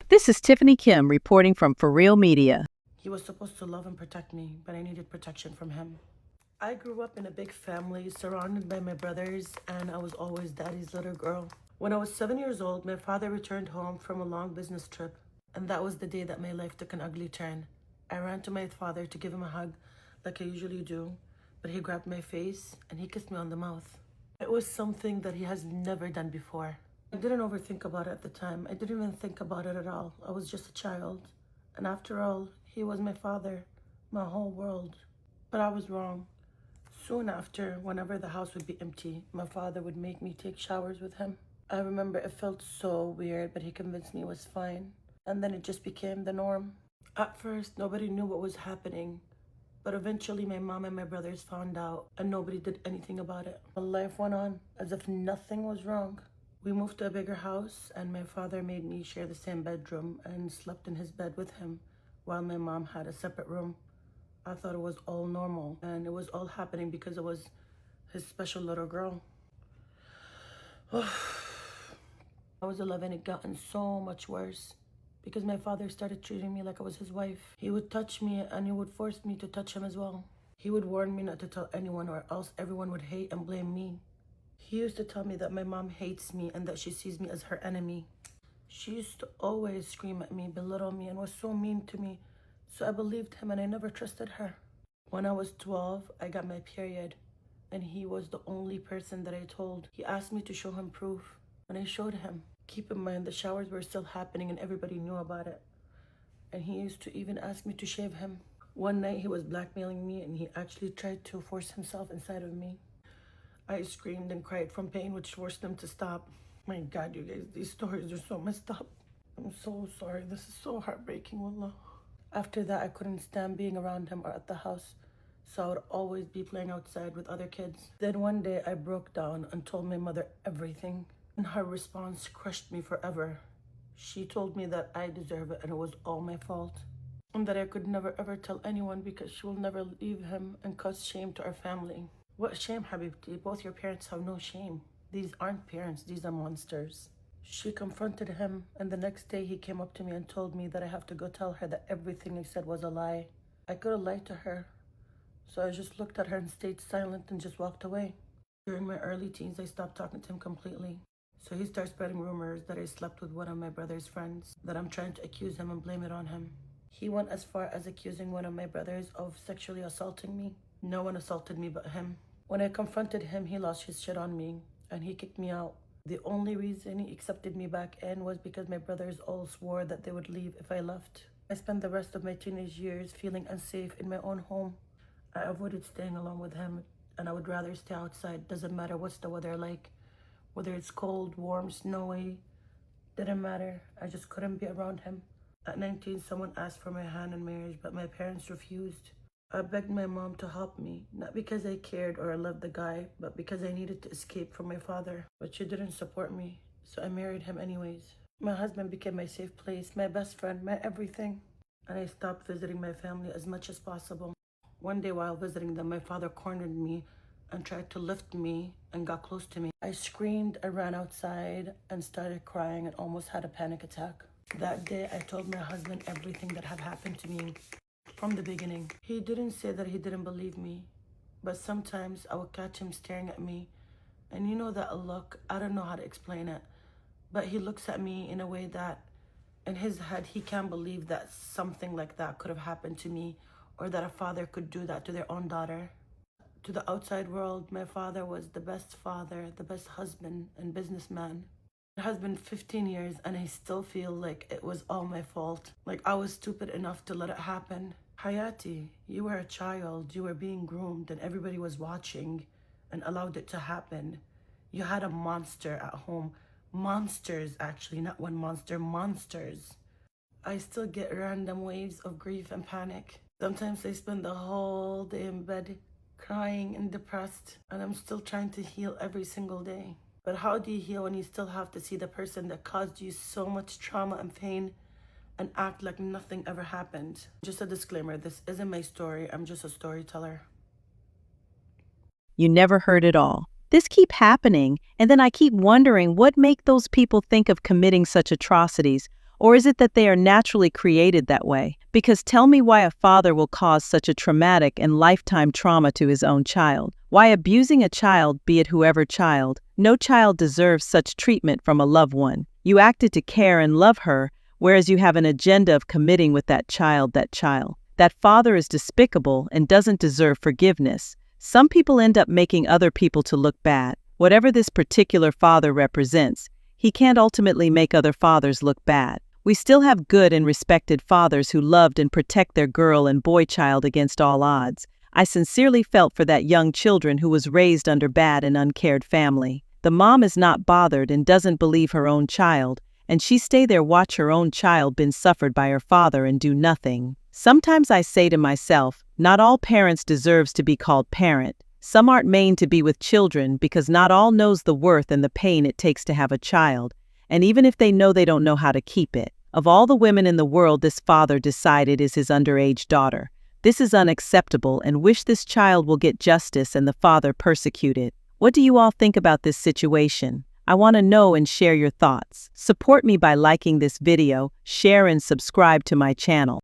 This is Tiffany Kim reporting from For Real Media. He was supposed to love and protect me, but I needed protection from him. I grew up in a big family surrounded by my brothers, and I was always daddy's little girl. When I was 7 years old, my father returned home from a long business trip, and that was the day that my life took an ugly turn. I ran to my father to give him a hug, like I usually do, but he grabbed my face and he kissed me on the mouth. It was something that he has never done before. I didn't overthink about it at the time. I didn't even think about it at all. I was just a child. And after all, he was my father, my whole world. But I was wrong. Soon after, whenever the house would be empty, my father would make me take showers with him. I remember it felt so weird, but he convinced me it was fine. And then it just became the norm. At first, nobody knew what was happening. But eventually, my mom and my brothers found out, and nobody did anything about it. My life went on as if nothing was wrong. We moved to a bigger house, and my father made me share the same bedroom and slept in his bed with him, while my mom had a separate room. I thought it was all normal, and it was all happening because it was his special little girl. I was 11, it gotten so much worse because my father started treating me like I was his wife. He would touch me and he would force me to touch him as well. He would warn me not to tell anyone or else everyone would hate and blame me. He used to tell me that my mom hates me and that she sees me as her enemy. She used to always scream at me, belittle me, and was so mean to me. So I believed him and I never trusted her. When I was 12, I got my period, and he was the only person that I told. He asked me to show him proof, and I showed him. Keep in mind, the showers were still happening and everybody knew about it. And he used to even ask me to shave him. One night he was blackmailing me and he actually tried to force himself inside of me. I screamed and cried from pain, which forced him to stop. My God, you guys, these stories are so messed up. I'm so sorry. This is so heartbreaking, wallah. After that, I couldn't stand being around him or at the house, so I would always be playing outside with other kids. Then one day, I broke down and told my mother everything, and her response crushed me forever. She told me that I deserve it and it was all my fault, and that I could never ever tell anyone because she will never leave him and cause shame to our family. What shame, Habibti? Both your parents have no shame. These aren't parents, these are monsters. She confronted him, and the next day he came up to me and told me that I have to go tell her that everything I said was a lie. I could have lied to her, so I just looked at her and stayed silent and just walked away. During my early teens, I stopped talking to him completely. So he started spreading rumors that I slept with one of my brother's friends, that I'm trying to accuse him and blame it on him. He went as far as accusing one of my brothers of sexually assaulting me. No one assaulted me but him. When I confronted him, he lost his shit on me and he kicked me out. The only reason he accepted me back in was because my brothers all swore that they would leave if I left. I spent the rest of my teenage years feeling unsafe in my own home. I avoided staying alone with him, and I would rather stay outside. Doesn't matter what's the weather like. Whether it's cold, warm, snowy, didn't matter. I just couldn't be around him. At 19, someone asked for my hand in marriage, but my parents refused. I begged my mom to help me, not because I cared or I loved the guy, but because I needed to escape from my father. But she didn't support me, so I married him anyways. My husband became my safe place, my best friend, my everything. And I stopped visiting my family as much as possible. One day while visiting them, my father cornered me and tried to lift me and got close to me. I screamed, I ran outside and started crying and almost had a panic attack. That day, I told my husband everything that had happened to me. From the beginning, he didn't say that he didn't believe me, but sometimes I would catch him staring at me, and you know that look, I don't know how to explain it, but he looks at me in a way that in his head he can't believe that something like that could have happened to me, or that a father could do that to their own daughter. To the outside world, my father was the best father, the best husband and businessman. It has been 15 years and I still feel like it was all my fault. Like I was stupid enough to let it happen. Hayati, you were a child, you were being groomed and everybody was watching and allowed it to happen. You had a monster at home. Monsters, actually, not one monster, monsters. I still get random waves of grief and panic. Sometimes I spend the whole day in bed crying and depressed, and I'm still trying to heal every single day. But how do you heal when you still have to see the person that caused you so much trauma and pain and act like nothing ever happened? Just a disclaimer, this isn't my story, I'm just a storyteller. You never heard it all. This keep happening, and then I keep wondering what make those people think of committing such atrocities. Or is it that they are naturally created that way? Because tell me why a father will cause such a traumatic and lifetime trauma to his own child. Why abusing a child, be it whoever child, no child deserves such treatment from a loved one. You acted to care and love her, whereas you have an agenda of committing with that child. That father is despicable and doesn't deserve forgiveness. Some people end up making other people to look bad. Whatever this particular father represents, he can't ultimately make other fathers look bad. We still have good and respected fathers who loved and protect their girl and boy child against all odds. I sincerely felt for that young children who was raised under bad and uncared family. The mom is not bothered and doesn't believe her own child, and she stay there watch her own child been suffered by her father and do nothing. Sometimes I say to myself, not all parents deserves to be called parent. Some aren't made to be with children because not all knows the worth and the pain it takes to have a child, and even if they know, they don't know how to keep it. Of all the women in the world, this father decided is his underage daughter. This is unacceptable, and wish this child will get justice and the father persecuted. What do you all think about this situation? I want to know and share your thoughts. Support me by liking this video, share and subscribe to my channel.